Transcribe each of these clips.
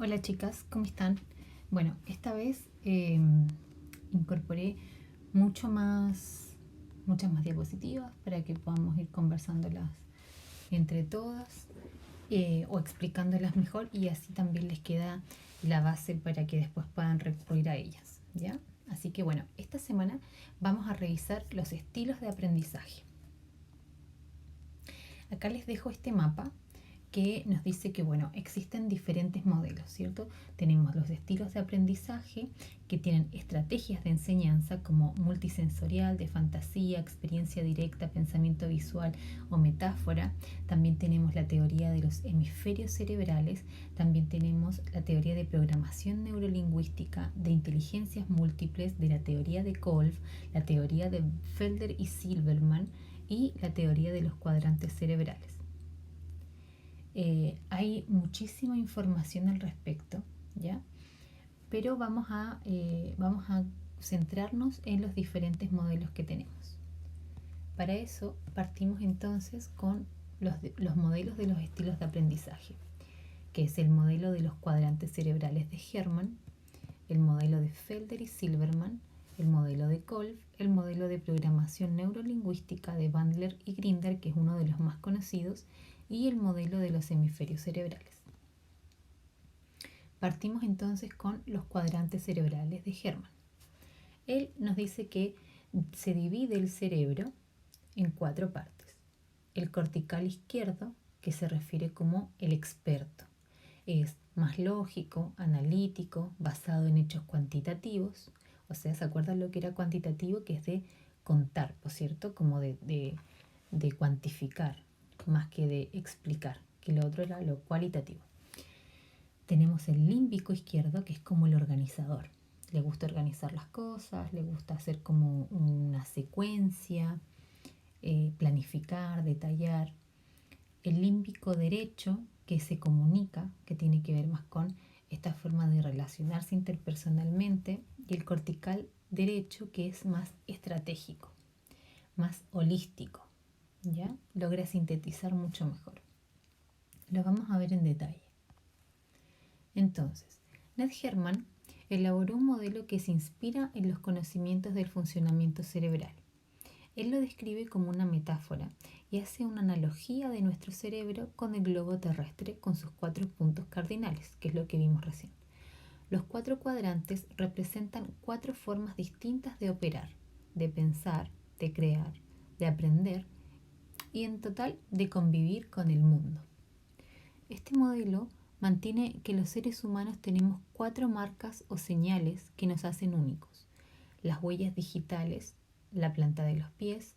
Hola chicas, ¿cómo están? Bueno, esta vez incorporé muchas más diapositivas para que podamos ir conversándolas entre todas o explicándolas mejor y así también les queda la base para que después puedan recurrir a ellas, ¿ya? Así que bueno, esta semana vamos a revisar los estilos de aprendizaje. Acá les dejo este mapa que nos dice que, bueno, existen diferentes modelos, ¿cierto? Tenemos los estilos de aprendizaje que tienen estrategias de enseñanza como multisensorial, de fantasía, experiencia directa, pensamiento visual o metáfora. También tenemos la teoría de los hemisferios cerebrales. También tenemos la teoría de programación neurolingüística, de inteligencias múltiples, de la teoría de Kolb, la teoría de Felder y Silverman y la teoría de los cuadrantes cerebrales. Hay muchísima información al respecto, ¿ya? Pero vamos a centrarnos en los diferentes modelos que tenemos. Para eso partimos entonces con los modelos de los estilos de aprendizaje, que es el modelo de los cuadrantes cerebrales de Hermann, el modelo de Felder y Silverman, el modelo de Kolb, el modelo de programación neurolingüística de Bandler y Grinder, que es uno de los más conocidos, y el modelo de los hemisferios cerebrales. Partimos entonces con los cuadrantes cerebrales de Hermann. Él nos dice que se divide el cerebro en 4 partes. El cortical izquierdo, que se refiere como el experto, es más lógico, analítico, basado en hechos cuantitativos. O sea, ¿se acuerdan lo que era cuantitativo? Que es de contar, ¿por cierto? Como de cuantificar, más que de explicar, que lo otro era lo cualitativo. Tenemos el límbico izquierdo, que es como el organizador. Le gusta organizar las cosas, le gusta hacer como una secuencia, planificar, detallar. El límbico derecho, que se comunica, que tiene que ver más con esta forma de relacionarse interpersonalmente. Y el cortical derecho, que es más estratégico, más holístico, ¿ya? Logra sintetizar mucho mejor. Lo vamos a ver en detalle. Entonces, Ned Hermann elaboró un modelo que se inspira en los conocimientos del funcionamiento cerebral. Él lo describe como una metáfora y hace una analogía de nuestro cerebro con el globo terrestre con sus 4 puntos cardinales, que es lo que vimos recién. Los 4 cuadrantes representan 4 formas distintas de operar, de pensar, de crear, de aprender y en total de convivir con el mundo. Este modelo mantiene que los seres humanos tenemos 4 marcas o señales que nos hacen únicos: las huellas digitales, la planta de los pies,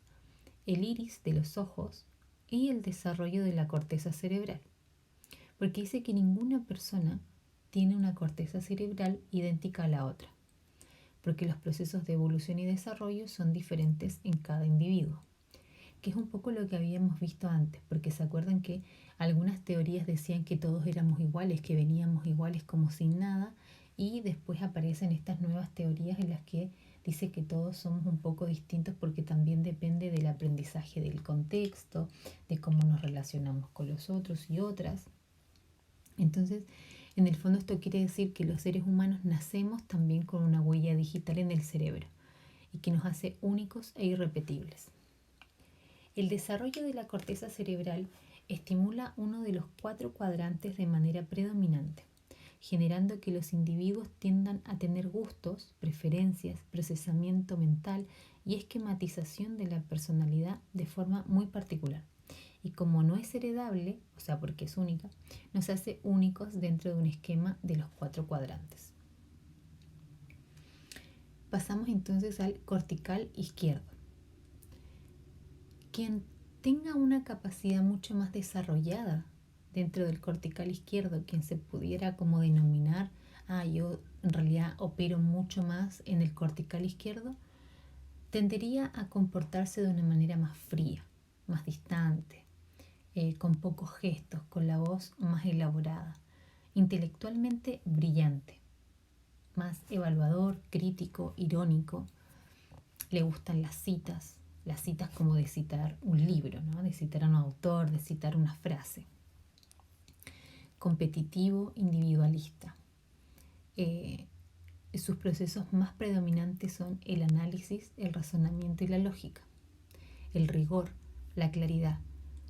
el iris de los ojos y el desarrollo de la corteza cerebral. Porque dice que ninguna persona tiene una corteza cerebral idéntica a la otra, porque los procesos de evolución y desarrollo son diferentes en cada individuo, que es un poco lo que habíamos visto antes, porque se acuerdan que algunas teorías decían que todos éramos iguales, que veníamos iguales como sin nada, y después aparecen estas nuevas teorías en las que dice que todos somos un poco distintos porque también depende del aprendizaje del contexto, de cómo nos relacionamos con los otros y otras. Entonces, en el fondo esto quiere decir que los seres humanos nacemos también con una huella digital en el cerebro y que nos hace únicos e irrepetibles. El desarrollo de la corteza cerebral estimula uno de los 4 cuadrantes de manera predominante, generando que los individuos tiendan a tener gustos, preferencias, procesamiento mental y esquematización de la personalidad de forma muy particular. Y como no es heredable, o sea, porque es única, nos hace únicos dentro de un esquema de los 4 cuadrantes. Pasamos entonces al cortical izquierdo. Quien tenga una capacidad mucho más desarrollada dentro del cortical izquierdo, quien se pudiera como denominar, yo en realidad opero mucho más en el cortical izquierdo, tendería a comportarse de una manera más fría, más distante, con pocos gestos, con la voz más elaborada, intelectualmente brillante, más evaluador, crítico, irónico. Le gustan las citas como de citar un libro, ¿no? De citar a un autor, de citar una frase. competitivo, individualista. Sus procesos más predominantes son el análisis, el razonamiento y la lógica, el rigor, la claridad.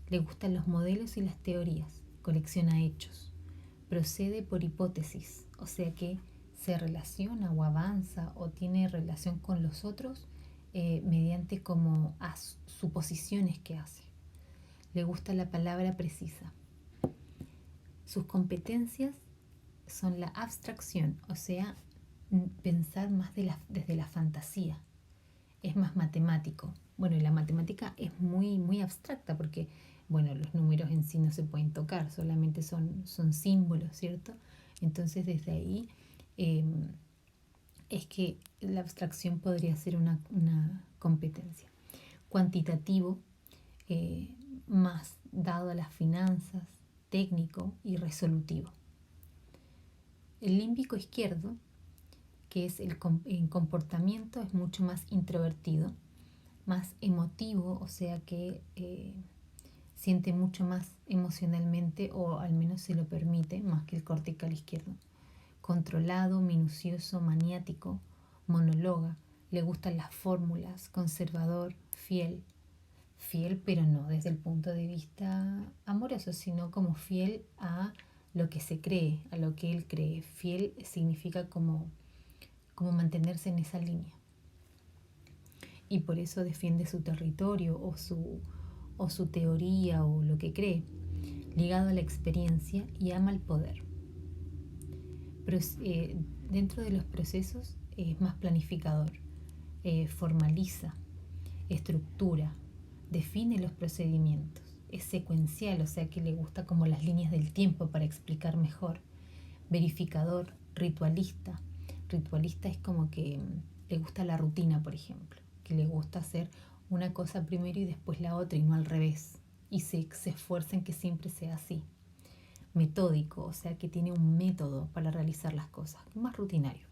Le gustan los modelos y las teorías, colecciona hechos, procede por hipótesis, o sea que se relaciona o avanza o tiene relación con los otros mediante como suposiciones que hace. Le gusta la palabra precisa. Sus competencias son la abstracción, o sea, pensar más desde la fantasía. Es más matemático. Bueno, y la matemática es muy, muy abstracta porque, bueno, los números en sí no se pueden tocar, solamente son símbolos, ¿cierto? Entonces, desde ahí es que la abstracción podría ser una competencia. Cuantitativo, más dado a las finanzas, técnico y resolutivo. El límbico izquierdo, que es el comportamiento, es mucho más introvertido, más emotivo, o sea que siente mucho más emocionalmente, o al menos se lo permite, más que el cortical izquierdo. Controlado, minucioso, maniático, monóloga, le gustan las fórmulas, conservador, fiel, pero no desde el punto de vista amoroso, sino como fiel a lo que se cree, a lo que él cree. Fiel significa como mantenerse en esa línea. Y por eso defiende su territorio o su teoría o lo que cree, ligado a la experiencia, y ama el poder. Pero dentro de los procesos es más planificador, formaliza, estructura, define los procedimientos, es secuencial, o sea que le gusta como las líneas del tiempo para explicar mejor. Verificador, ritualista. Ritualista es como que le gusta la rutina, por ejemplo, que le gusta hacer una cosa primero y después la otra y no al revés, y se esfuerza en que siempre sea así. Metódico, o sea que tiene un método para realizar las cosas, más rutinario.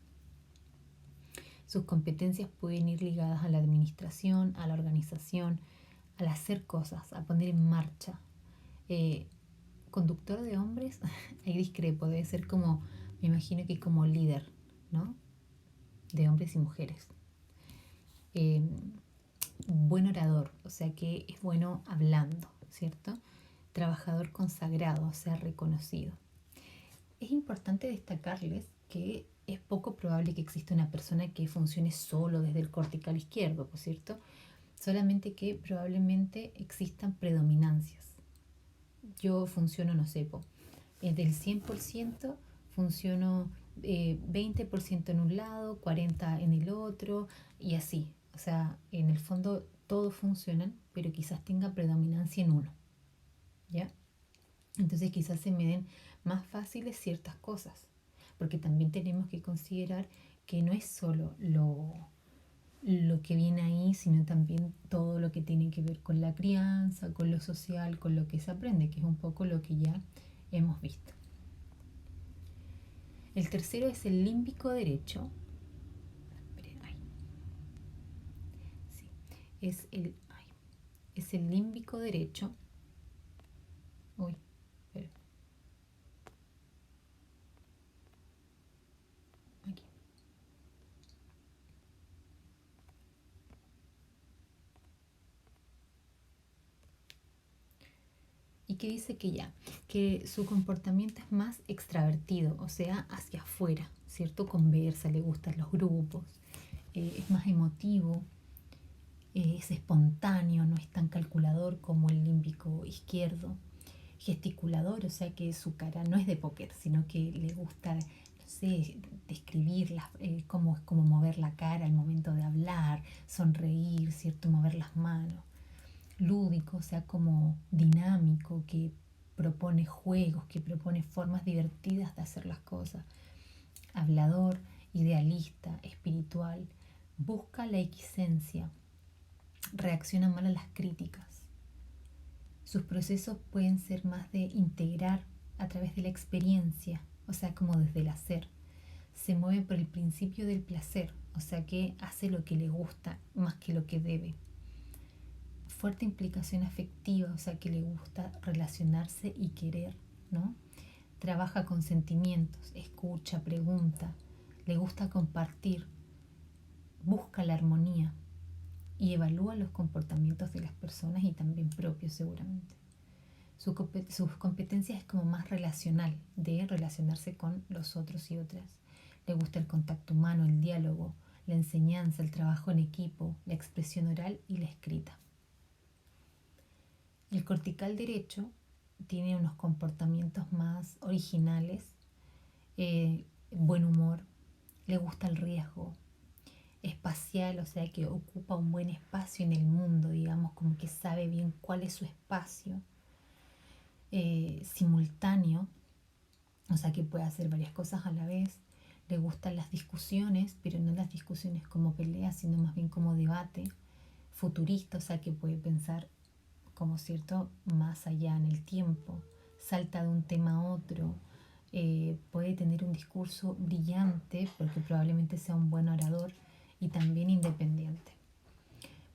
Sus competencias pueden ir ligadas a la administración, a la organización, al hacer cosas, a poner en marcha. Conductor de hombres, ahí discrepo, debe ser como, me imagino que como líder, ¿no? De hombres y mujeres. Buen orador, o sea que es bueno hablando, ¿cierto? Trabajador consagrado, o sea, reconocido. Es importante destacarles que es poco probable que exista una persona que funcione solo desde el cortical izquierdo, ¿por cierto? Solamente que probablemente existan predominancias. Yo funciono, no sé, del 100% funciono 20% en un lado, 40% en el otro y así. O sea, en el fondo todos funcionan, pero quizás tenga predominancia en uno, ¿ya? Entonces quizás se me den más fáciles ciertas cosas, porque también tenemos que considerar que no es solo lo que viene ahí, sino también todo lo que tiene que ver con la crianza, con lo social, con lo que se aprende, que es un poco lo que ya hemos visto. El tercero es el límbico derecho. Es el límbico derecho. Uy, espera. Aquí. Y que dice que su comportamiento es más extravertido, o sea, hacia afuera, ¿cierto? Conversa, le gustan los grupos, es más emotivo, es espontáneo, no es tan calculador como el límbico izquierdo. Gesticulador, o sea que su cara no es de póker, sino que le gusta, no sé, describir cómo mover la cara al momento de hablar, sonreír, ¿cierto? Mover las manos. Lúdico, o sea, como dinámico, que propone juegos, que propone formas divertidas de hacer las cosas. Hablador, idealista, espiritual, busca la equisencia, reacciona mal a las críticas. Sus procesos pueden ser más de integrar a través de la experiencia, o sea, como desde el hacer. Se mueve por el principio del placer, o sea que hace lo que le gusta más que lo que debe. Fuerte implicación afectiva, o sea que le gusta relacionarse y querer, ¿no? Trabaja con sentimientos, escucha, pregunta, le gusta compartir, busca la armonía y evalúa los comportamientos de las personas y también propios seguramente. Sus competencias es como más relacional, de relacionarse con los otros y otras. Le gusta el contacto humano, el diálogo, la enseñanza, el trabajo en equipo, la expresión oral y la escrita. El cortical derecho tiene unos comportamientos más originales, buen humor, le gusta el riesgo, espacial, o sea que ocupa un buen espacio en el mundo, digamos, como que sabe bien cuál es su espacio, simultáneo, o sea que puede hacer varias cosas a la vez. Le gustan las discusiones, pero no las discusiones como peleas, sino más bien como debate, futurista, o sea que puede pensar como cierto más allá en el tiempo, salta de un tema a otro, puede tener un discurso brillante porque probablemente sea un buen orador y también independiente.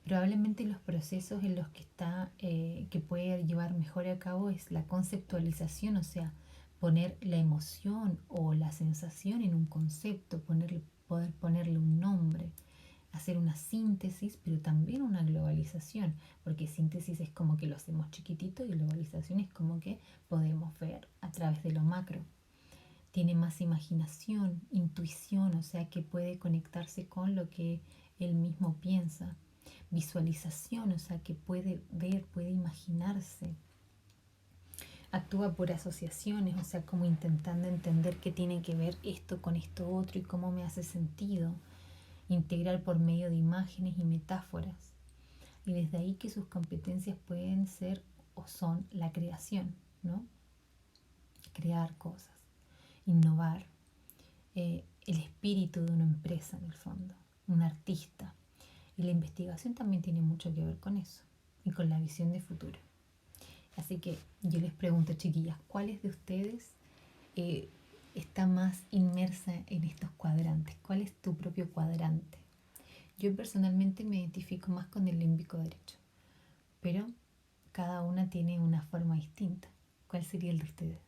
Probablemente los procesos en los que está, que puede llevar mejor a cabo es la conceptualización, o sea, poner la emoción o la sensación en un concepto, poder ponerle un nombre, hacer una síntesis, pero también una globalización, porque síntesis es como que lo hacemos chiquitito y globalización es como que podemos ver a través de lo macro. Tiene más imaginación, intuición, o sea que puede conectarse con lo que él mismo piensa. Visualización, o sea que puede ver, puede imaginarse. Actúa por asociaciones, o sea como intentando entender qué tiene que ver esto con esto otro y cómo me hace sentido. Integrar por medio de imágenes y metáforas. Y desde ahí que sus competencias pueden ser o son la creación, ¿no? Crear cosas, innovar, el espíritu de una empresa en el fondo, un artista. Y la investigación también tiene mucho que ver con eso y con la visión de futuro. Así que yo les pregunto, chiquillas, ¿cuáles de ustedes está más inmersa en estos cuadrantes? ¿Cuál es tu propio cuadrante? Yo personalmente me identifico más con el límbico derecho, pero cada una tiene una forma distinta. ¿Cuál sería el de ustedes?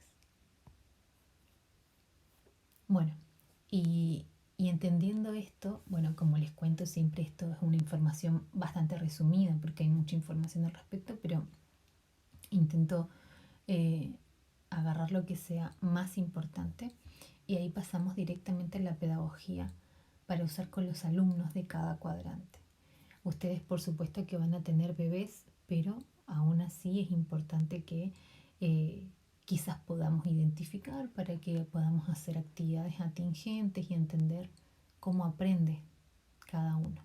Bueno, y entendiendo esto, bueno, como les cuento siempre, esto es una información bastante resumida porque hay mucha información al respecto, pero intento eh, agarrar lo que sea más importante y ahí pasamos directamente a la pedagogía para usar con los alumnos de cada cuadrante. Ustedes por supuesto que van a tener bebés, pero aún así es importante que quizás podamos identificar para que podamos hacer actividades atingentes y entender cómo aprende cada uno.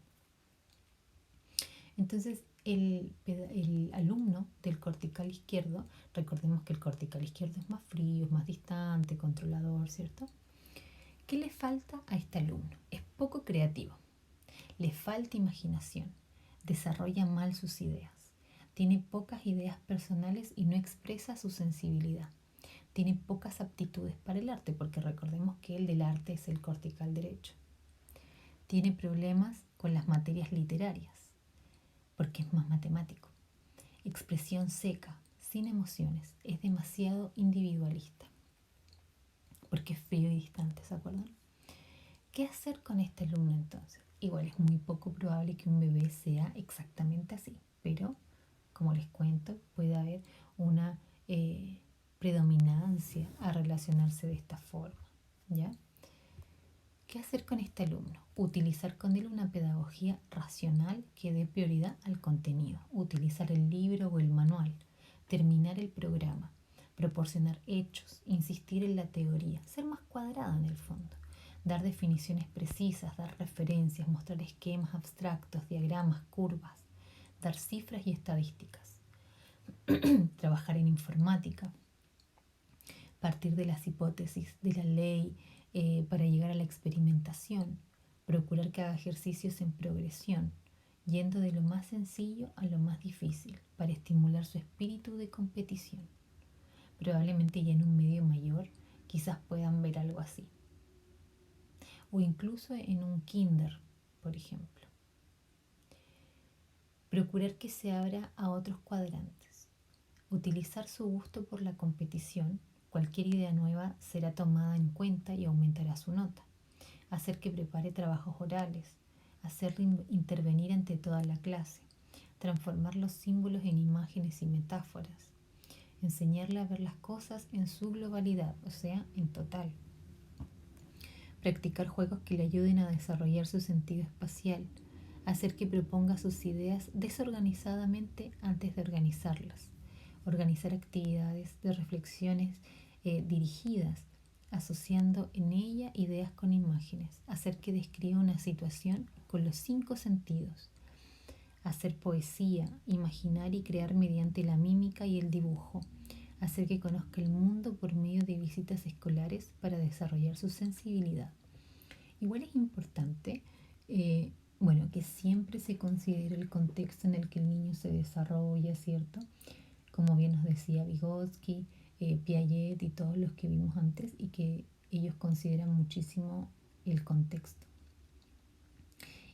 Entonces, el alumno del cortical izquierdo, recordemos que el cortical izquierdo es más frío, es más distante, controlador, ¿cierto? ¿Qué le falta a este alumno? Es poco creativo, le falta imaginación, desarrolla mal sus ideas, tiene pocas ideas personales y no expresa su sensibilidad. Tiene pocas aptitudes para el arte, porque recordemos que el del arte es el cortical derecho. Tiene problemas con las materias literarias, porque es más matemático. Expresión seca, sin emociones, es demasiado individualista, porque es frío y distante, ¿se acuerdan? ¿Qué hacer con este alumno entonces? Igual es muy poco probable que un bebé sea exactamente así, pero como les cuento, puede haber una predominancia a relacionarse de esta forma, ¿ya? ¿Qué hacer con este alumno? Utilizar con él una pedagogía racional que dé prioridad al contenido, utilizar el libro o el manual, terminar el programa, proporcionar hechos, insistir en la teoría, ser más cuadrado en el fondo, dar definiciones precisas, dar referencias, mostrar esquemas abstractos, diagramas, curvas, dar cifras y estadísticas, trabajar en informática, partir de las hipótesis de la ley para llegar a la experimentación, procurar que haga ejercicios en progresión, yendo de lo más sencillo a lo más difícil, para estimular su espíritu de competición. Probablemente ya en un medio mayor quizás puedan ver algo así. O incluso en un kinder, por ejemplo. Procurar que se abra a otros cuadrantes. Utilizar su gusto por la competición Cualquier idea nueva será tomada en cuenta y aumentará su nota. Hacer que prepare trabajos orales, hacerle intervenir ante toda la clase, transformar los símbolos en imágenes y metáforas, enseñarle a ver las cosas en su globalidad, o sea, en total. Practicar juegos que le ayuden a desarrollar su sentido espacial, hacer que proponga sus ideas desorganizadamente antes de organizarlas, organizar actividades de reflexiones dirigidas, asociando en ella ideas con imágenes, hacer que describa una situación con los 5 sentidos, hacer poesía, imaginar y crear mediante la mímica y el dibujo, hacer que conozca el mundo por medio de visitas escolares para desarrollar su sensibilidad. Igual es importante, que siempre se considere el contexto en el que el niño se desarrolla, ¿cierto? Como bien nos decía Vygotsky, Piaget y todos los que vimos antes, y que ellos consideran muchísimo el contexto.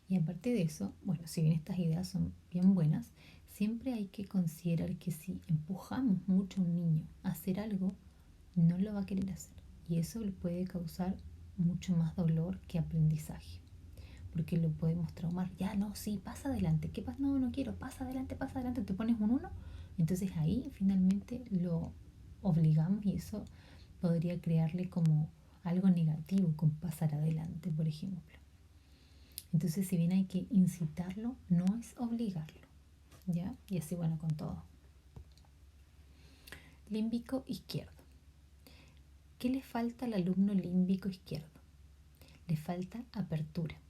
Y aparte de eso, si bien estas ideas son bien buenas, siempre hay que considerar que si empujamos mucho a un niño a hacer algo, no lo va a querer hacer. Y eso le puede causar mucho más dolor que aprendizaje, porque lo podemos traumar. Ya, no, sí, pasa adelante. ¿Qué pasa? No, no quiero, pasa adelante, te pones un 1. Entonces ahí finalmente lo obligamos y eso podría crearle como algo negativo con pasar adelante, por ejemplo. Entonces, si bien hay que incitarlo, no es obligarlo, ¿ya? Y así, con todo. Límbico izquierdo. ¿Qué le falta al alumno límbico izquierdo? Le falta apertura,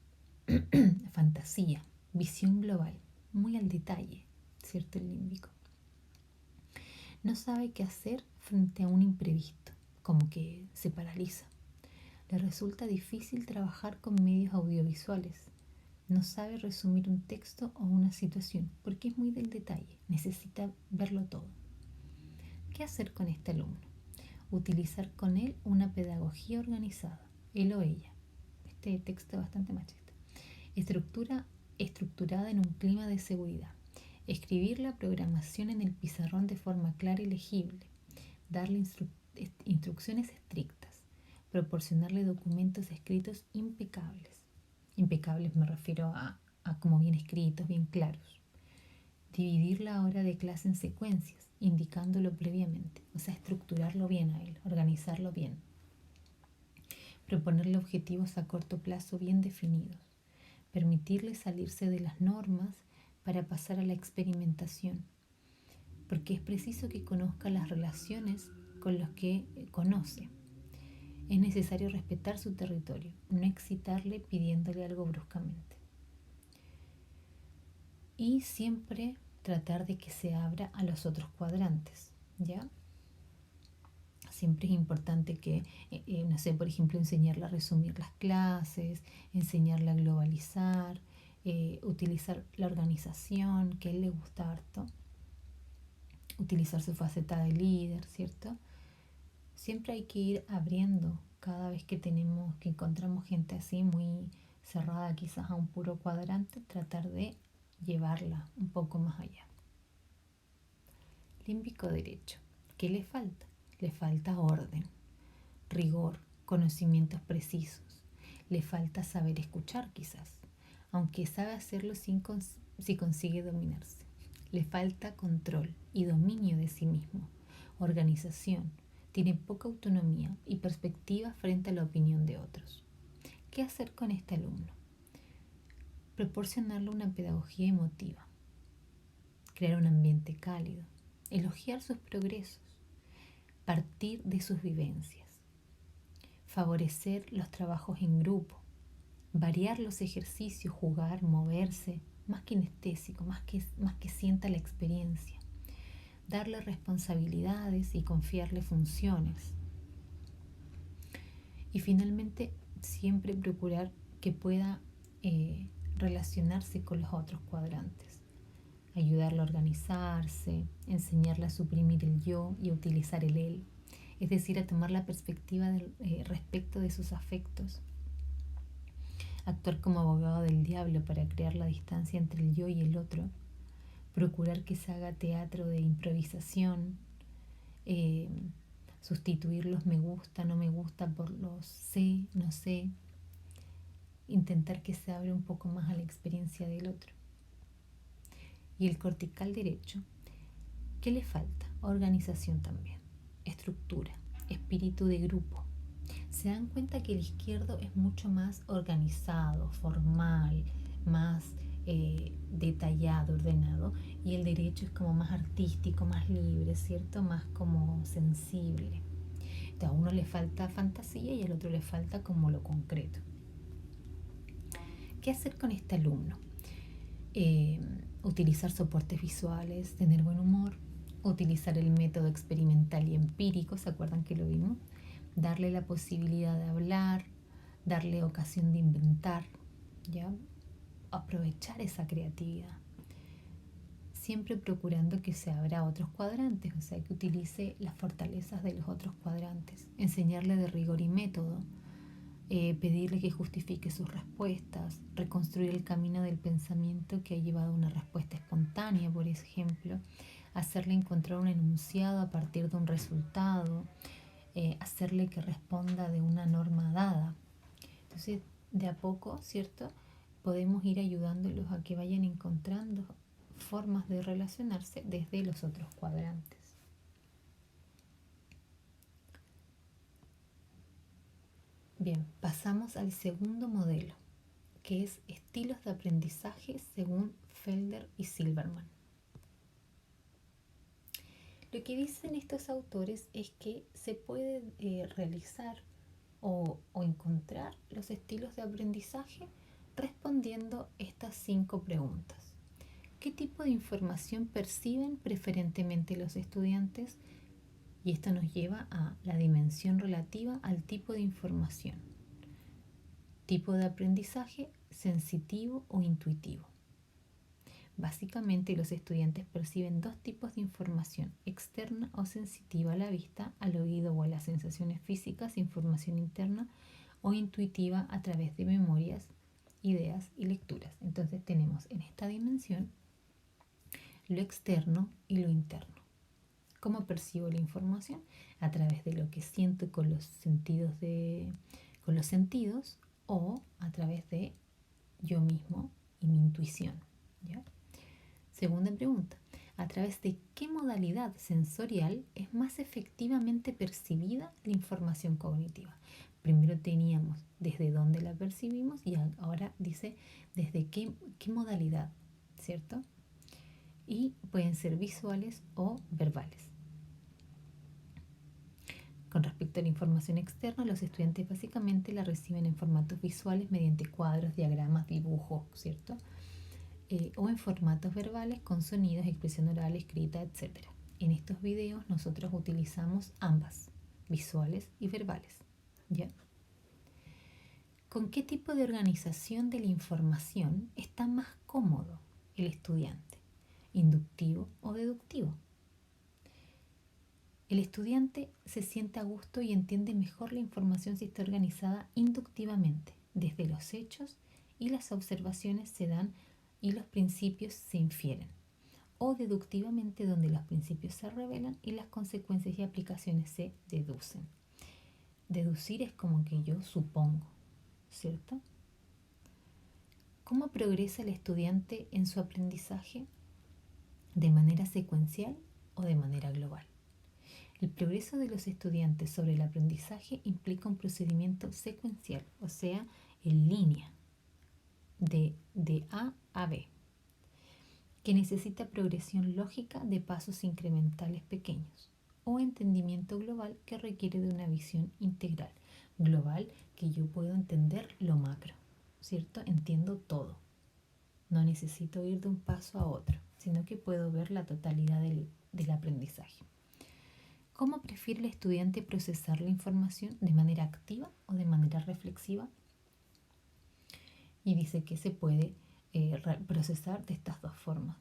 fantasía, visión global, muy al detalle, ¿cierto? El límbico. No sabe qué hacer frente a un imprevisto, como que se paraliza. Le resulta difícil trabajar con medios audiovisuales. No sabe resumir un texto o una situación porque es muy del detalle, necesita verlo todo. ¿Qué hacer con este alumno? Utilizar con él una pedagogía organizada, él o ella. Este texto es bastante machista. Estructurada en un clima de seguridad. Escribir la programación en el pizarrón de forma clara y legible. Darle instrucciones estrictas. Proporcionarle documentos escritos impecables. Impecables me refiero a como bien escritos, bien claros. Dividir la hora de clase en secuencias, indicándolo previamente. O sea, estructurarlo bien a él, organizarlo bien. Proponerle objetivos a corto plazo bien definidos. Permitirle salirse de las normas para pasar a la experimentación. Porque es preciso que conozca las relaciones con los que conoce. Es necesario respetar su territorio, no excitarle pidiéndole algo bruscamente. Y siempre tratar de que se abra a los otros cuadrantes, ¿ya? Siempre es importante que, por ejemplo, enseñarle a resumir las clases, enseñarle a globalizar, utilizar la organización, que a él le gusta harto, utilizar su faceta de líder, ¿cierto? Siempre hay que ir abriendo cada vez que encontramos gente así muy cerrada quizás a un puro cuadrante, tratar de llevarla un poco más allá. Límbico derecho. ¿Qué le falta? Le falta orden, rigor, conocimientos precisos. Le falta saber escuchar quizás, aunque sabe hacerlo si consigue dominarse. Le falta control y dominio de sí mismo, organización. Tiene poca autonomía y perspectiva frente a la opinión de otros. ¿Qué hacer con este alumno? Proporcionarle una pedagogía emotiva, crear un ambiente cálido, elogiar sus progresos, partir de sus vivencias, favorecer los trabajos en grupo, variar los ejercicios, jugar, moverse, más kinestésico, más que sienta la experiencia, darle responsabilidades y confiarle funciones. Y finalmente, siempre procurar que pueda relacionarse con los otros cuadrantes, ayudarle a organizarse, enseñarle a suprimir el yo y a utilizar el él, es decir, a tomar la perspectiva respecto de sus afectos, actuar como abogado del diablo para crear la distancia entre el yo y el otro, procurar que se haga teatro de improvisación, sustituir los me gusta, no me gusta por los sé, no sé, intentar que se abra un poco más a la experiencia del otro. Y el cortical derecho, ¿qué le falta? Organización también, estructura, espíritu de grupo. Se dan cuenta que el izquierdo es mucho más organizado, formal, más detallado, ordenado, y el derecho es como más artístico, más libre, ¿cierto? Más como sensible. Entonces, a uno le falta fantasía y al otro le falta como lo concreto. ¿Qué hacer con este alumno? Utilizar soportes visuales, tener buen humor, utilizar el método experimental y empírico, ¿se acuerdan que lo vimos? Darle la posibilidad de hablar, darle ocasión de inventar, ¿ya? Aprovechar esa creatividad. Siempre procurando que se abra a otros cuadrantes, o sea, que utilice las fortalezas de los otros cuadrantes. Enseñarle de rigor y método, pedirle que justifique sus respuestas, reconstruir el camino del pensamiento que ha llevado a una respuesta espontánea, por ejemplo, hacerle encontrar un enunciado a partir de un resultado, hacerle que responda de una norma dada. Entonces, de a poco, ¿cierto? Podemos ir ayudándolos a que vayan encontrando formas de relacionarse desde los otros cuadrantes. Bien, pasamos al segundo modelo, que es estilos de aprendizaje según Felder y Silverman. Lo que dicen estos autores es que se puede realizar o encontrar los estilos de aprendizaje respondiendo estas 5 preguntas. ¿Qué tipo de información perciben preferentemente los estudiantes? Y esto nos lleva a la dimensión relativa al tipo de información. Tipo de aprendizaje, sensitivo o intuitivo. Básicamente los estudiantes perciben 2 tipos de información, externa o sensitiva a la vista, al oído o a las sensaciones físicas, información interna, o intuitiva a través de memorias, ideas y lecturas. Entonces tenemos en esta dimensión lo externo y lo interno. ¿Cómo percibo la información? A través de lo que siento con los sentidos, o a través de yo mismo y mi intuición, ¿ya? Segunda pregunta, ¿a través de qué modalidad sensorial es más efectivamente percibida la información cognitiva? Primero teníamos desde dónde la percibimos y ahora dice desde qué modalidad, ¿cierto? Y pueden ser visuales o verbales. Con respecto a la información externa, los estudiantes básicamente la reciben en formatos visuales mediante cuadros, diagramas, dibujos, ¿cierto? O en formatos verbales con sonidos, expresión oral, escrita, etc. En estos videos nosotros utilizamos ambas, visuales y verbales, ¿ya? ¿Con qué tipo de organización de la información está más cómodo el estudiante? ¿Inductivo o deductivo? El estudiante se siente a gusto y entiende mejor la información si está organizada inductivamente, desde los hechos y las observaciones se dan y los principios se infieren, o deductivamente donde los principios se revelan y las consecuencias y aplicaciones se deducen. Deducir es como que yo supongo, ¿cierto? ¿Cómo progresa el estudiante en su aprendizaje? ¿De manera secuencial o de manera global? El progreso de los estudiantes sobre el aprendizaje implica un procedimiento secuencial, o sea, en línea, de A a B, que necesita progresión lógica de pasos incrementales pequeños, o entendimiento global que requiere de una visión integral. Global, que yo puedo entender lo macro, ¿cierto? Entiendo todo. No necesito ir de un paso a otro, sino que puedo ver la totalidad del aprendizaje. ¿Cómo prefiere el estudiante procesar la información? ¿De manera activa o de manera reflexiva? Y dice que se puede procesar de estas 2 formas,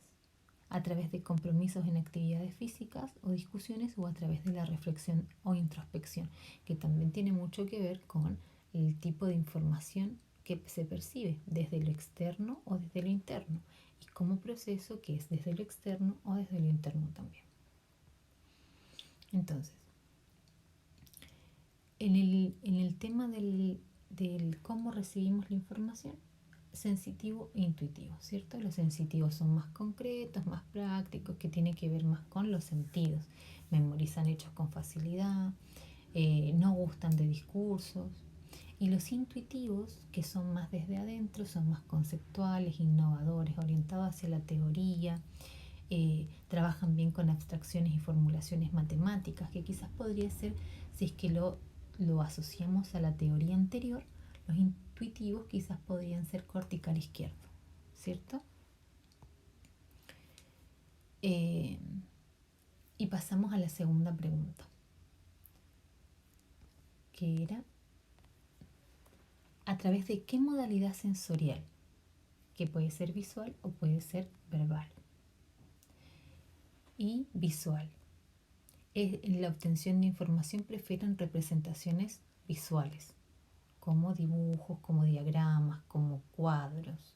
a través de compromisos en actividades físicas o discusiones, o a través de la reflexión o introspección, que también tiene mucho que ver con el tipo de información que se percibe desde lo externo o desde lo interno, y cómo proceso que es desde lo externo o desde lo interno también. Entonces, En el tema del cómo recibimos la información, sensitivo e intuitivo, ¿cierto? Los sensitivos son más concretos, más prácticos, que tienen que ver más con los sentidos. Memorizan hechos con facilidad, no gustan de discursos. Y los intuitivos, que son más desde adentro, son más conceptuales, innovadores, orientados hacia la teoría, trabajan bien con abstracciones y formulaciones matemáticas, que quizás podría ser, si es que lo asociamos a la teoría anterior, los intuitivos quizás podrían ser cortical izquierdo, ¿cierto? Eh, y pasamos a la segunda pregunta, que era, ¿a través de qué modalidad sensorial? Que puede ser visual o puede ser verbal. Y visual. En la obtención de información prefieren representaciones visuales, como dibujos, como diagramas, como cuadros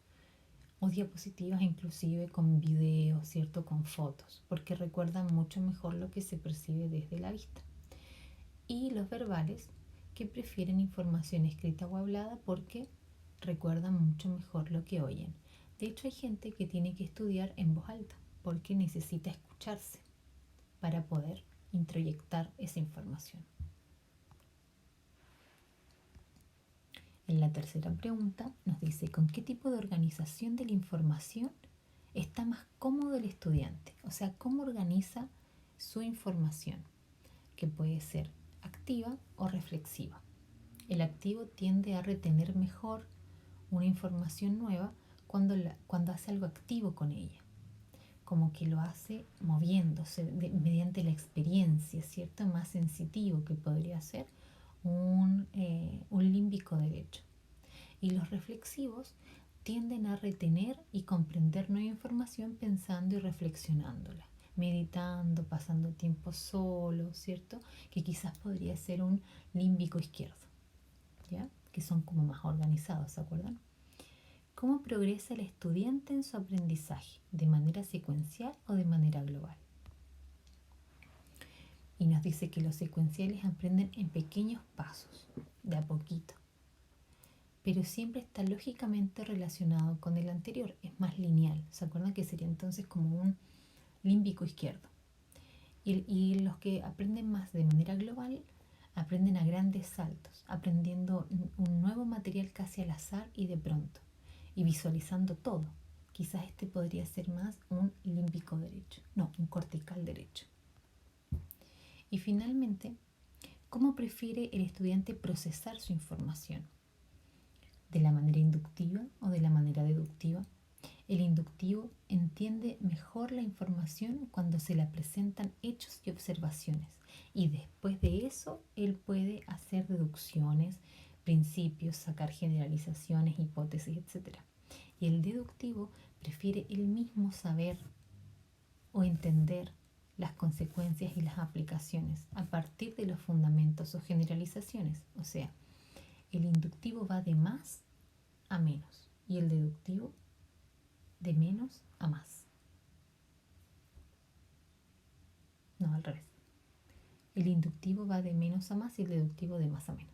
o diapositivas, inclusive con videos, ¿cierto? Con fotos, porque recuerdan mucho mejor lo que se percibe desde la vista. Y los verbales, que prefieren información escrita o hablada porque recuerdan mucho mejor lo que oyen. De hecho, hay gente que tiene que estudiar en voz alta porque necesita escucharse para poder introyectar esa información. En la tercera pregunta nos dice, ¿con qué tipo de organización de la información está más cómodo el estudiante? O sea, ¿cómo organiza su información? Que puede ser activa o reflexiva. El activo tiende a retener mejor una información nueva cuando hace algo activo con ella, como que lo hace moviéndose mediante la experiencia, ¿cierto? Más sensitivo, que podría ser un límbico derecho. Y los reflexivos tienden a retener y comprender nueva información pensando y reflexionándola, meditando, pasando tiempo solo, ¿cierto? Que quizás podría ser un límbico izquierdo, ¿ya? Que son como más organizados, ¿se acuerdan? ¿Cómo progresa el estudiante en su aprendizaje? ¿De manera secuencial o de manera global? Y nos dice que los secuenciales aprenden en pequeños pasos, de a poquito, pero siempre está lógicamente relacionado con el anterior, es más lineal. ¿Se acuerdan que sería entonces como un límbico izquierdo? Y los que aprenden más de manera global aprenden a grandes saltos, aprendiendo un nuevo material casi al azar y de pronto, y visualizando todo. Quizás este podría ser más un límbico derecho, no, un cortical derecho. Y finalmente, ¿cómo prefiere el estudiante procesar su información? ¿De la manera inductiva o de la manera deductiva? El inductivo entiende mejor la información cuando se le presentan hechos y observaciones, y después de eso él puede hacer deducciones, principios, sacar generalizaciones, hipótesis, etc. Y el deductivo prefiere él mismo saber o entender las consecuencias y las aplicaciones a partir de los fundamentos o generalizaciones. O sea, el inductivo va de más a menos y el deductivo de menos a más. No, al revés. El inductivo va de menos a más y el deductivo de más a menos.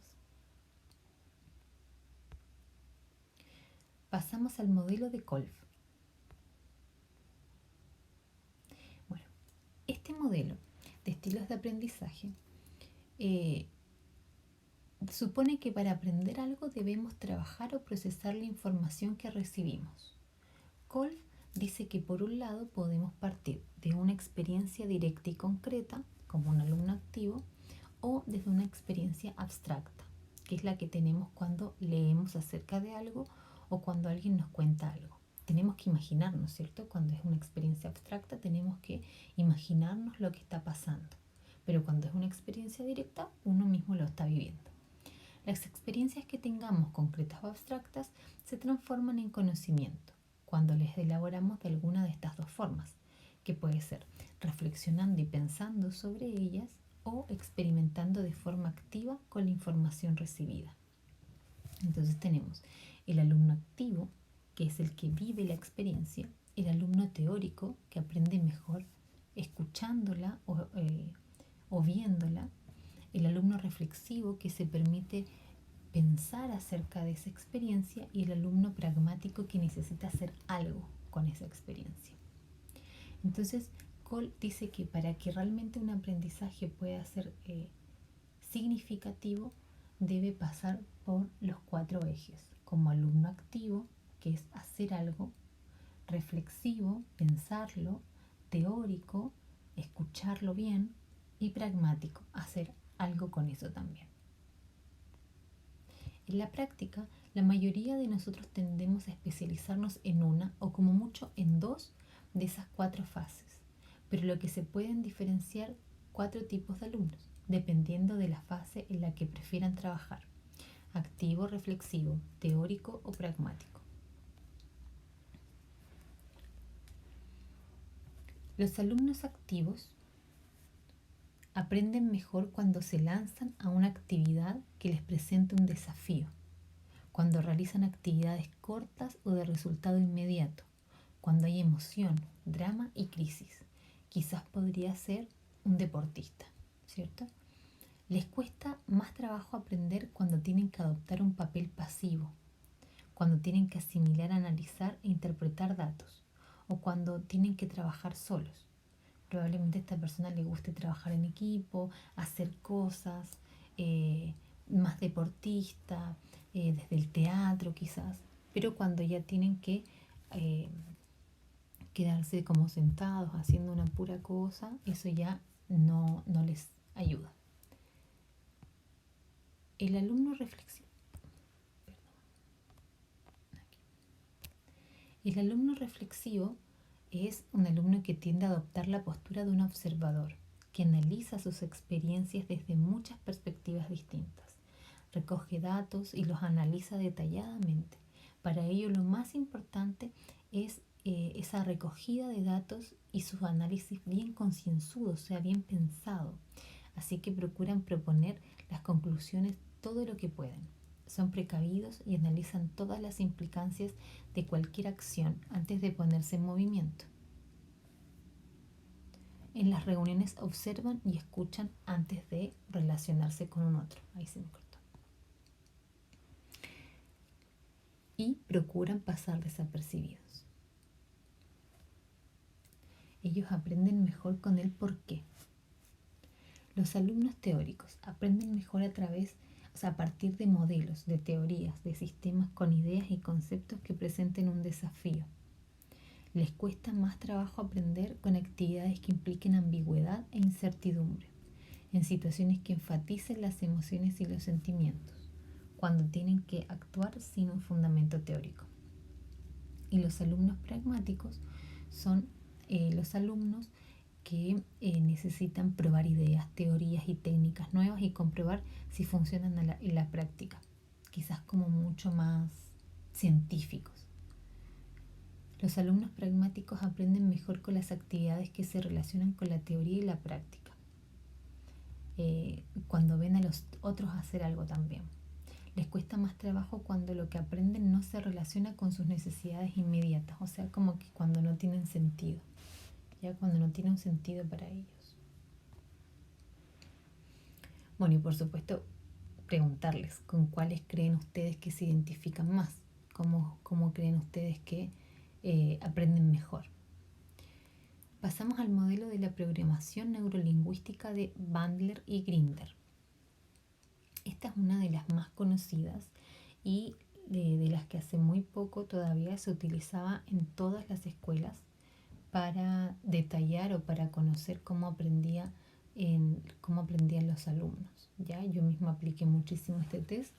Pasamos al modelo de Kolff. Bueno, este modelo de estilos de aprendizaje supone que para aprender algo debemos trabajar o procesar la información que recibimos. Kolff dice que por un lado podemos partir de una experiencia directa y concreta, como un alumno activo, o desde una experiencia abstracta, que es la que tenemos cuando leemos acerca de algo o cuando alguien nos cuenta algo. Tenemos que imaginarnos, ¿cierto? Cuando es una experiencia abstracta tenemos que imaginarnos lo que está pasando, pero cuando es una experiencia directa uno mismo lo está viviendo. Las experiencias que tengamos, concretas o abstractas, se transforman en conocimiento cuando les elaboramos de alguna de estas dos formas, que puede ser reflexionando y pensando sobre ellas o experimentando de forma activa con la información recibida. Entonces tenemos el alumno activo, que es el que vive la experiencia, el alumno teórico, que aprende mejor escuchándola o viéndola, el alumno reflexivo que se permite pensar acerca de esa experiencia y el alumno pragmático que necesita hacer algo con esa experiencia. Entonces, Cole dice que para que realmente un aprendizaje pueda ser significativo, debe pasar por los 4 ejes, como alumno activo, que es hacer algo, reflexivo, pensarlo, teórico, escucharlo bien, y pragmático, hacer algo con eso también. En la práctica, la mayoría de nosotros tendemos a especializarnos en una o como mucho en 2 de esas 4 fases, pero lo que se pueden diferenciar 4 tipos de alumnos, dependiendo de la fase en la que prefieran trabajar: activo, reflexivo, teórico o pragmático. Los alumnos activos aprenden mejor cuando se lanzan a una actividad que les presente un desafío, cuando realizan actividades cortas o de resultado inmediato, cuando hay emoción, drama y crisis. Quizás podría ser un deportista, ¿cierto? Les cuesta más trabajo aprender cuando tienen que adoptar un papel pasivo, cuando tienen que asimilar, analizar e interpretar datos, o cuando tienen que trabajar solos. Probablemente a esta persona le guste trabajar en equipo, hacer cosas, más deportista, desde el teatro quizás, pero cuando ya tienen que eh, quedarse como sentados haciendo una pura cosa, eso ya no les ayuda. El alumno reflexivo. El alumno reflexivo es un alumno que tiende a adoptar la postura de un observador, que analiza sus experiencias desde muchas perspectivas distintas, recoge datos y los analiza detalladamente. Para ello lo más importante es esa recogida de datos y su análisis bien concienzudo, o sea, bien pensado. Así que procuran proponer las conclusiones todo lo que pueden. Son precavidos y analizan todas las implicancias de cualquier acción antes de ponerse en movimiento. En las reuniones observan y escuchan antes de relacionarse con un otro. Ahí se me cortó. Y procuran pasar desapercibidos. Ellos aprenden mejor con el por qué. Los alumnos teóricos aprenden mejor a partir de modelos, de teorías, de sistemas con ideas y conceptos que presenten un desafío. Les cuesta más trabajo aprender con actividades que impliquen ambigüedad e incertidumbre, en situaciones que enfaticen las emociones y los sentimientos, cuando tienen que actuar sin un fundamento teórico. Y los alumnos pragmáticos son los alumnos que necesitan probar ideas, teorías y técnicas nuevas y comprobar si funcionan en la práctica, quizás como mucho más científicos. Los alumnos pragmáticos aprenden mejor con las actividades que se relacionan con la teoría y la práctica, cuando ven a los otros hacer algo también. Les cuesta más trabajo cuando lo que aprenden no se relaciona con sus necesidades inmediatas, o sea, como que cuando no tienen sentido, ya cuando no tiene un sentido para ellos. Bueno, y por supuesto, preguntarles con cuáles creen ustedes que se identifican más, cómo creen ustedes que aprenden mejor. Pasamos al modelo de la programación neurolingüística de Bandler y Grinder. Esta es una de las más conocidas y de las que hace muy poco todavía se utilizaba en todas las escuelas para detallar o para conocer cómo aprendían los alumnos. ¿Ya? Yo misma apliqué muchísimo este test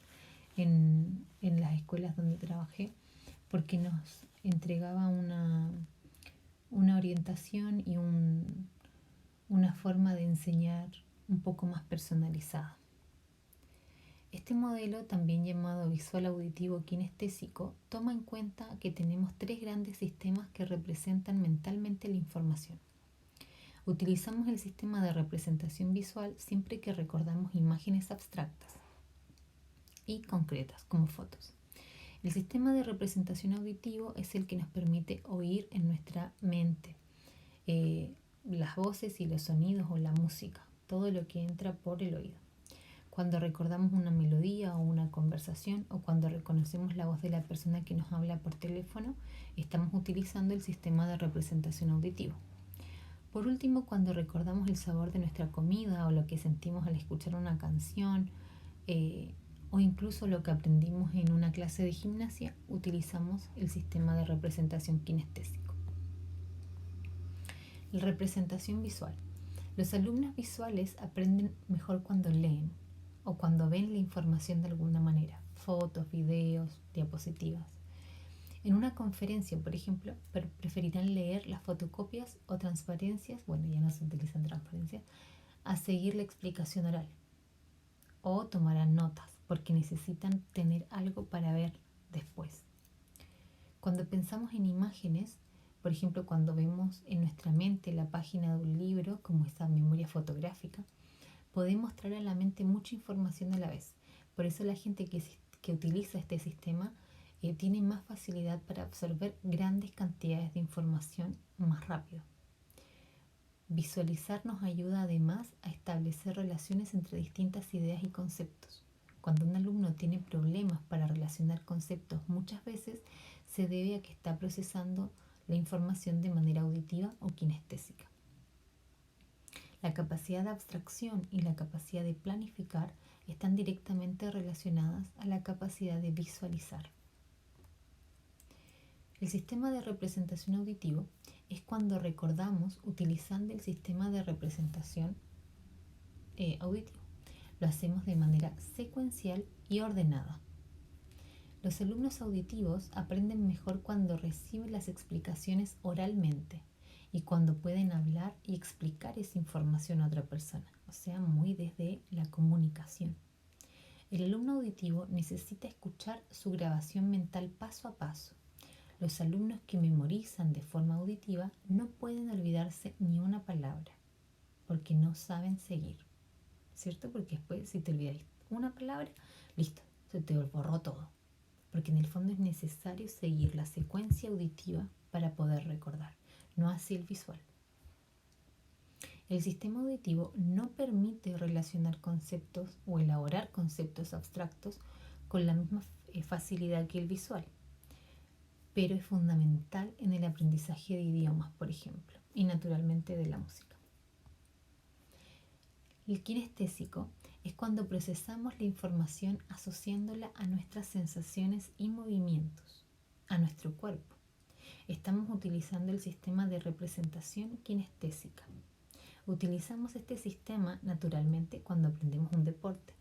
en las escuelas donde trabajé porque nos entregaba una orientación y una forma de enseñar un poco más personalizada. Este modelo, también llamado visual auditivo kinestésico, toma en cuenta que tenemos 3 grandes sistemas que representan mentalmente la información. Utilizamos el sistema de representación visual siempre que recordamos imágenes abstractas y concretas, como fotos. El sistema de representación auditivo es el que nos permite oír en nuestra mente las voces y los sonidos o la música, todo lo que entra por el oído. cuando recordamos una melodía o una conversación o cuando reconocemos la voz de la persona que nos habla por teléfono, estamos utilizando el sistema de representación auditiva. Por último, cuando recordamos el sabor de nuestra comida o lo que sentimos al escuchar una canción o incluso lo que aprendimos en una clase de gimnasia, utilizamos el sistema de representación kinestésico. La representación visual. Los alumnos visuales aprenden mejor cuando leen o cuando ven la información de alguna manera, fotos, videos, diapositivas. En una conferencia, por ejemplo, preferirán leer las fotocopias o transparencias, bueno, ya no se utilizan transparencias, a seguir la explicación oral. O tomarán notas, porque necesitan tener algo para ver después. Cuando pensamos en imágenes, por ejemplo, cuando vemos en nuestra mente la página de un libro, como esa memoria fotográfica, podemos traer a la mente mucha información a la vez. Por eso la gente que utiliza este sistema tiene más facilidad para absorber grandes cantidades de información más rápido. Visualizar nos ayuda además a establecer relaciones entre distintas ideas y conceptos. Cuando un alumno tiene problemas para relacionar conceptos, muchas veces se debe a que está procesando la información de manera auditiva o kinestésica. La capacidad de abstracción y la capacidad de planificar están directamente relacionadas a la capacidad de visualizar. El sistema de representación auditivo es cuando recordamos utilizando el sistema de representación auditivo. Lo hacemos de manera secuencial y ordenada. Los alumnos auditivos aprenden mejor cuando reciben las explicaciones oralmente y cuando pueden hablar y explicar esa información a otra persona, o sea, muy desde la comunicación. El alumno auditivo necesita escuchar su grabación mental paso a paso. Los alumnos que memorizan de forma auditiva no pueden olvidarse ni una palabra porque no saben seguir, ¿cierto? Porque después si te olvidas una palabra, listo, se te borró todo. Porque en el fondo es necesario seguir la secuencia auditiva para poder recordar, no así el visual. El sistema auditivo no permite relacionar conceptos o elaborar conceptos abstractos con la misma facilidad que el visual, pero es fundamental en el aprendizaje de idiomas, por ejemplo, y naturalmente de la música. El kinestésico es cuando procesamos la información asociándola a nuestras sensaciones y movimientos, a nuestro cuerpo. Estamos utilizando el sistema de representación kinestésica. Utilizamos este sistema naturalmente cuando aprendemos un deporte,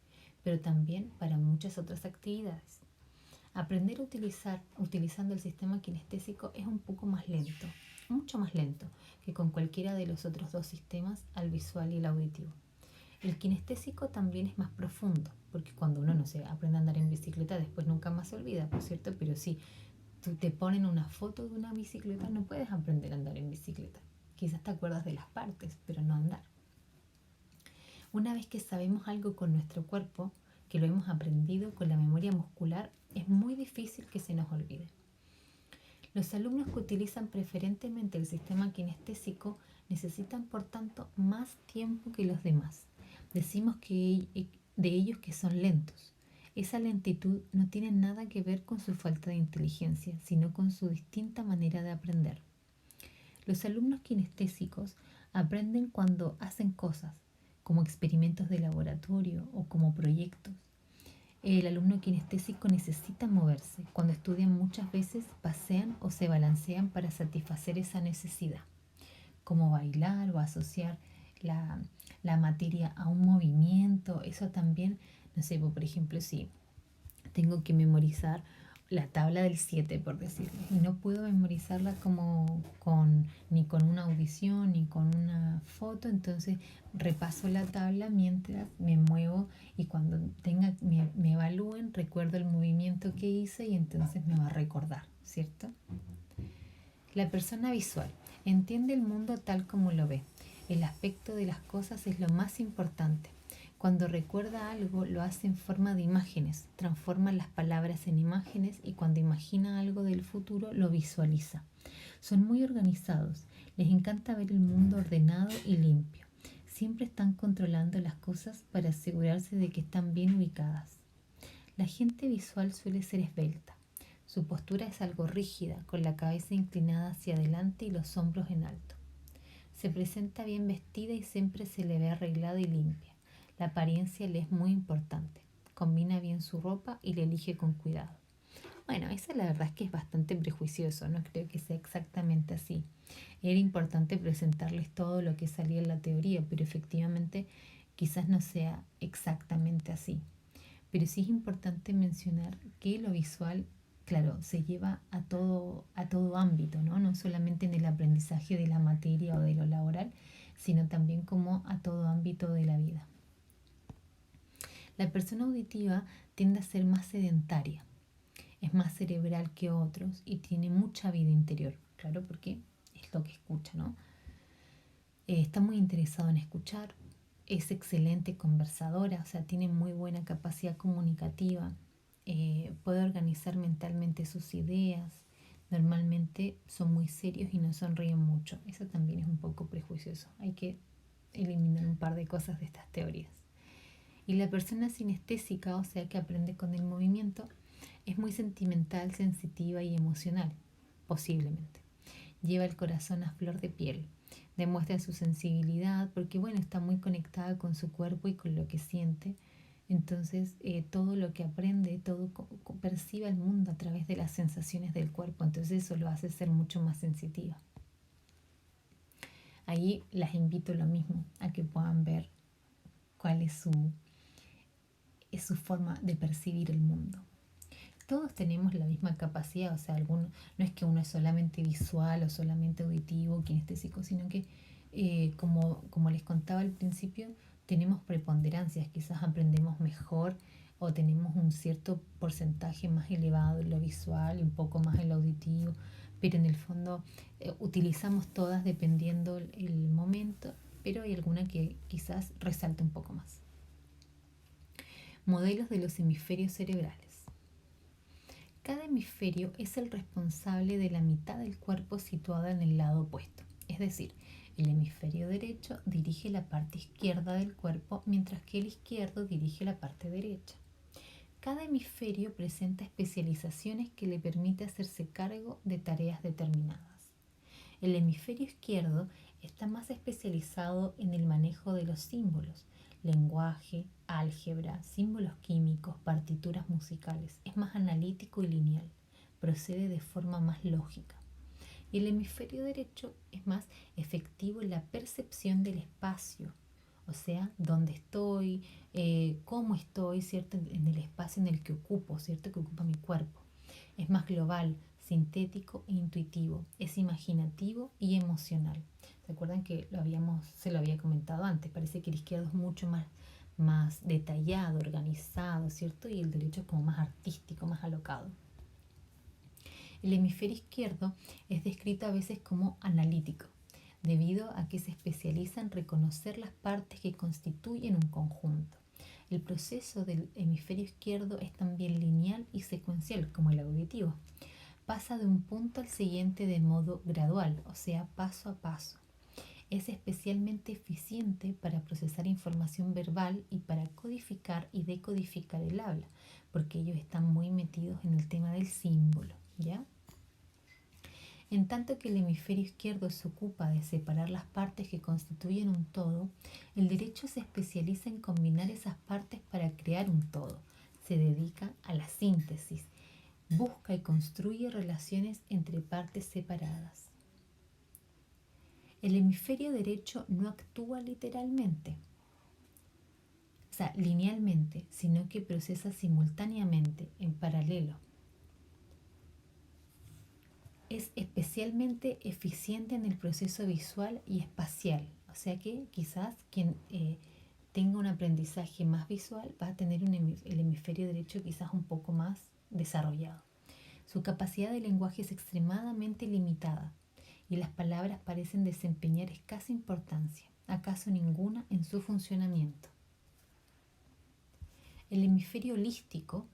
pero también para muchas otras actividades. Aprender a utilizar utilizando el sistema kinestésico es un poco más lento, mucho más lento que con cualquiera de los otros dos sistemas, al visual y el auditivo. El kinestésico también es más profundo, porque cuando uno, no sé, aprende a andar en bicicleta, después nunca más se olvida, por cierto, pero si tú te ponen una foto de una bicicleta, no puedes aprender a andar en bicicleta. Quizás te acuerdas de las partes, pero no andar. Una vez que sabemos algo con nuestro cuerpo, que lo hemos aprendido con la memoria muscular, es muy difícil que se nos olvide. Los alumnos que utilizan preferentemente el sistema kinestésico necesitan, por tanto, más tiempo que los demás. Decimos de ellos que son lentos. Esa lentitud no tiene nada que ver con su falta de inteligencia, sino con su distinta manera de aprender. Los alumnos kinestésicos aprenden cuando hacen cosas, como experimentos de laboratorio o como proyectos. El alumno kinestésico necesita moverse. Cuando estudian muchas veces pasean o se balancean para satisfacer esa necesidad, como bailar o asociar la materia a un movimiento. Eso también, no sé, por ejemplo, si tengo que memorizar la tabla del 7, por decirlo, y no puedo memorizarla ni con una audición ni con una foto, entonces repaso la tabla mientras me muevo y cuando me evalúen recuerdo el movimiento que hice y entonces me va a recordar, ¿cierto? La persona visual entiende el mundo tal como lo ve. El aspecto de las cosas es lo más importante. Cuando recuerda algo, lo hace en forma de imágenes, transforma las palabras en imágenes y cuando imagina algo del futuro, lo visualiza. Son muy organizados, les encanta ver el mundo ordenado y limpio. Siempre están controlando las cosas para asegurarse de que están bien ubicadas. La gente visual suele ser esbelta. Su postura es algo rígida, con la cabeza inclinada hacia adelante y los hombros en alto. Se presenta bien vestida y siempre se le ve arreglada y limpia. La apariencia le es muy importante. Combina bien su ropa y la elige con cuidado. Bueno, esa la verdad es que es bastante prejuicioso, no creo que sea exactamente así. Era importante presentarles todo lo que salía en la teoría, pero efectivamente quizás no sea exactamente así. Pero sí es importante mencionar que lo visual, claro, se lleva a todo ámbito, ¿no? No solamente en el aprendizaje de la materia o de lo laboral, sino también como a todo ámbito de la vida. La persona auditiva tiende a ser más sedentaria, es más cerebral que otros y tiene mucha vida interior, claro, porque es lo que escucha, ¿no? Está muy interesado en escuchar, es excelente conversadora, o sea, tiene muy buena capacidad comunicativa, puede organizar mentalmente sus ideas, normalmente son muy serios y no sonríen mucho. Eso también es un poco prejuicioso, hay que eliminar un par de cosas de estas teorías. Y la persona sinestésica, o sea, que aprende con el movimiento, es muy sentimental, sensitiva y emocional, posiblemente. Lleva el corazón a flor de piel, demuestra su sensibilidad porque, bueno, está muy conectada con su cuerpo y con lo que siente. Entonces, todo lo que aprende, todo percibe el mundo a través de las sensaciones del cuerpo. Entonces, eso lo hace ser mucho más sensitiva. Ahí las invito lo mismo, a que puedan ver cuál es su forma de percibir el mundo. Todos tenemos la misma capacidad, o sea, no es que uno es solamente visual o solamente auditivo, kinestésico, sino que como les contaba al principio, tenemos preponderancias, quizás aprendemos mejor o tenemos un cierto porcentaje más elevado en lo visual y un poco más en lo auditivo, pero en el fondo utilizamos todas dependiendo el momento, pero hay alguna que quizás resalte un poco más. Modelos de los hemisferios cerebrales. Cada hemisferio es el responsable de la mitad del cuerpo situada en el lado opuesto. Es decir, el hemisferio derecho dirige la parte izquierda del cuerpo, mientras que el izquierdo dirige la parte derecha. Cada hemisferio presenta especializaciones que le permite hacerse cargo de tareas determinadas. El hemisferio izquierdo está más especializado en el manejo de los símbolos, lenguaje, álgebra, símbolos químicos, partituras musicales. Es más analítico y lineal, procede de forma más lógica. Y el hemisferio derecho es más efectivo en la percepción del espacio, o sea, dónde estoy, cómo estoy, ¿cierto? En el espacio en el que ocupo, ¿cierto? Que ocupa mi cuerpo. Es más global, sintético e intuitivo, es imaginativo y emocional. ¿Se acuerdan que se lo había comentado antes? Parece que el izquierdo es mucho más detallado, organizado, ¿cierto? Y el derecho es como más artístico, más alocado. El hemisferio izquierdo es descrito a veces como analítico, debido a que se especializa en reconocer las partes que constituyen un conjunto. El proceso del hemisferio izquierdo es también lineal y secuencial, como el auditivo. Pasa de un punto al siguiente de modo gradual, o sea, paso a paso. Es especialmente eficiente para procesar información verbal y para codificar y decodificar el habla, porque ellos están muy metidos en el tema del símbolo, ¿ya? En tanto que el hemisferio izquierdo se ocupa de separar las partes que constituyen un todo, el derecho se especializa en combinar esas partes para crear un todo. Se dedica a la síntesis, busca y construye relaciones entre partes separadas. El hemisferio derecho no actúa literalmente, o sea, linealmente, sino que procesa simultáneamente, en paralelo. Es especialmente eficiente en el proceso visual y espacial, o sea que quizás quien tenga un aprendizaje más visual va a tener el hemisferio derecho quizás un poco más desarrollado. Su capacidad de lenguaje es extremadamente limitada y las palabras parecen desempeñar escasa importancia, acaso ninguna, en su funcionamiento. El hemisferio holístico,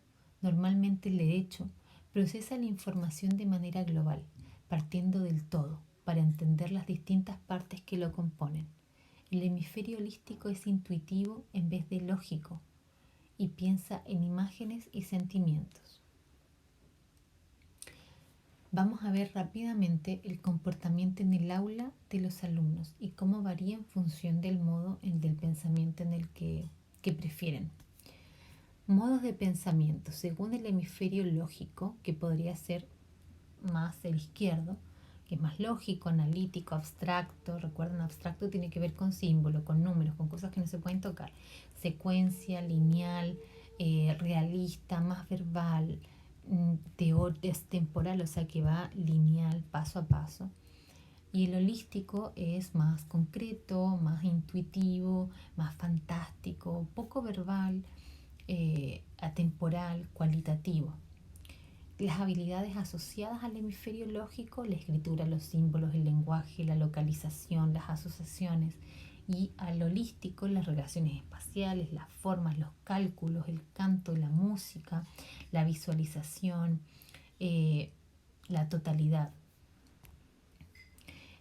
normalmente el derecho, procesa la información de manera global, partiendo del todo, para entender las distintas partes que lo componen. El hemisferio holístico es intuitivo en vez de lógico y piensa en imágenes y sentimientos. Vamos a ver rápidamente el comportamiento en el aula de los alumnos y cómo varía en función del modo del pensamiento en el que prefieren. Modos de pensamiento. Según el hemisferio lógico, que podría ser más el izquierdo, que es más lógico, analítico, abstracto. Recuerden, abstracto tiene que ver con símbolos, con números, con cosas que no se pueden tocar. Secuencia, lineal, realista, más verbal, temporal, o sea que va lineal, paso a paso. Y el holístico es más concreto, más intuitivo, más fantástico, poco verbal, atemporal, cualitativo. Las habilidades asociadas al hemisferio lógico, la escritura, los símbolos, el lenguaje, la localización, las asociaciones, y al holístico, las relaciones espaciales, las formas, los cálculos, el canto, la música, la visualización, la totalidad.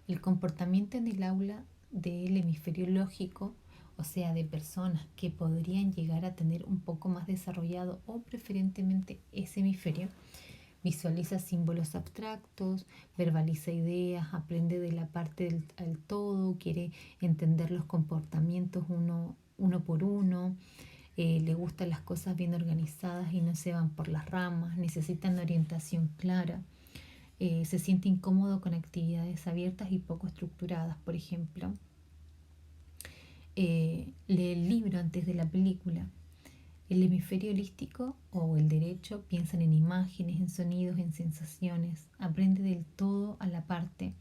El comportamiento en el aula del hemisferio lógico, o sea, de personas que podrían llegar a tener un poco más desarrollado o preferentemente ese hemisferio, visualiza símbolos abstractos, verbaliza ideas, aprende de la parte del todo, quiere entender los comportamientos uno por uno, le gustan las cosas bien organizadas y no se van por las ramas, necesitan orientación clara. Se siente incómodo con actividades abiertas y poco estructuradas, por ejemplo. Lee el libro antes de la película. El hemisferio holístico o el derecho piensan en imágenes, en sonidos, en sensaciones. Aprende del todo a la parte.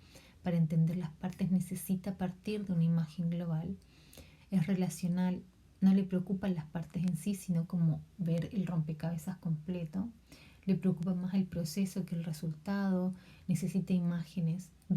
Para entender las partes necesita partir de una imagen global. Es relacional, no le preocupan las partes en sí, sino como ver el rompecabezas completo. Le preocupa más el proceso que el resultado, necesita imágenes.